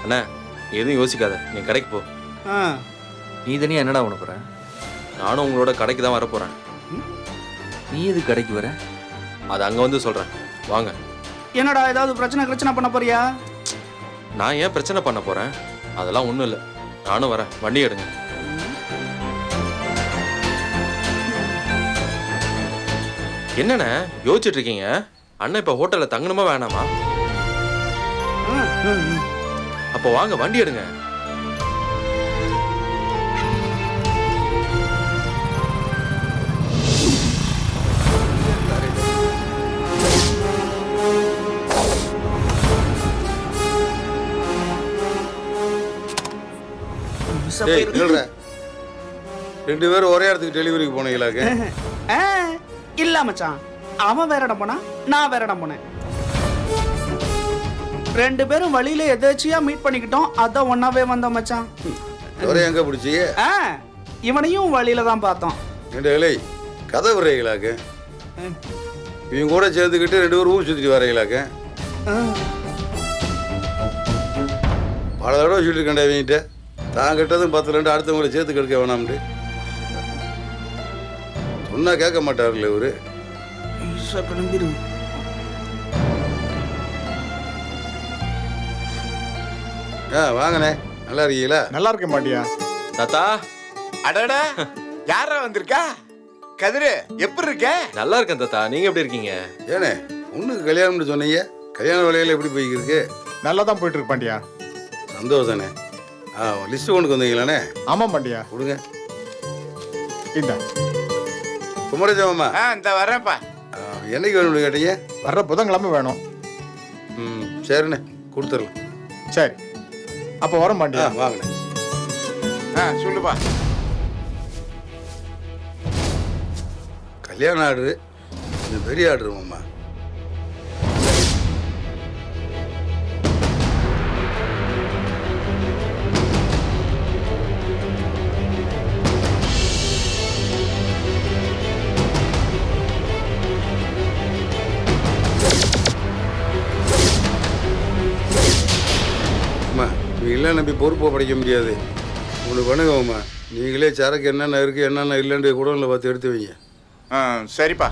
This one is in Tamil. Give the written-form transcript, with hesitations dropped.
அண்ணா எதுவும் யோசிக்காத நீ கடைக்கு போ. நீ தனியா என்னடா பண்ண போற? நானும் உங்களோட கடைக்கு தான் வர போகிறேன். நீ எது கடைக்கு வர? அது அங்கே வந்து சொல்கிறேன் வாங்க. என்னடா ஏதாவது பிரச்சனை பண்ண போறியா? நான் ஏன் பிரச்சனை பண்ண போகிறேன்? அதெல்லாம் ஒன்றும் இல்லை, நானும் வரேன். வண்டி எடுங்க. என்னண்ணே யோசிச்சுட்டு இருக்கீங்க? அண்ணன் இப்போ ஹோட்டலில் தங்கணுமா வேணாமா? அப்போ வாங்க வண்டி எடுங்க. ரெண்டு பேரும் ஒரே இடத்துக்கு டெலிவரிக்கு போனீங்களாக்க? இல்ல மச்சான், அவன் வேற இடம் போனா, நான் வேற இடம் போனேன். ரெண்டு பேரும் வழியில எதாச்சியா மீட் பண்ணிக்கிட்டோம், அதான் ஒன்னாவே வந்தோம் மச்சான். ஒரே எங்க பிடிச்சி? இவனையும் வழியில தான் பார்த்தோம். கதை விடுறீங்களாக்க? இவங்க கூட சேர்ந்துக்கிட்டு ரெண்டு பேரும் ஊர் சுத்திட்டு வரீங்களாக்க? பல தடவை சொல்லிட்டு இருக்கேன்டா இவங்கிட்ட, தான் கிட்டதும் 10 அடுத்தவங்களை சேர்த்து கெடுக்க வேணாம்ட்டு. சொன்னா கேட்க மாட்டாருல்ல இவரு. வாங்கண்ணே, நல்லா இருக்கீங்களா? நல்லா இருக்க மாட்டியா தாத்தா? அடடா, யாரா வந்திருக்கா? கதிரு எப்படி இருக்க? நல்லா இருக்கேன் தாத்தா, நீங்க எப்படி இருக்கீங்க? ஏனே பொண்ணுக்கு கல்யாணம்னு சொன்னீங்க, கல்யாண வேலையில எப்படி போய்க்கிருக்கு? நல்லா தான் போயிட்டு இருக்கு பாண்டியா. சந்தோஷண்ணே. லிஸ்ட் கொண்டு வந்தீங்களாண்ணே? ஆமா பாண்டியா, கொடுங்க. இந்த குமரஜாமா இந்த வரேன்ப்பா. என்னைக்கு வேணும்னு கேட்டீங்க? வர்ற புதன்கிழமை வேணும். சரிண்ணே, கொடுத்துடலாம். சரி, அப்போ வர மாட்டியா? வாங்கண்ணே. சொல்லுப்பா. கல்யாண ஆர்டரு கொஞ்சம் பெரிய ஆர்டரு மாமா. இல்லை நம்பி பொறுப்பை படைக்க முடியாது. உங்களுக்கு பண்ணுங்கம்மா, நீங்களே சரக்கு என்னென்ன இருக்குது என்னென்ன இல்லைன்னு கூட பார்த்து எடுத்து வைங்க. சரிப்பா.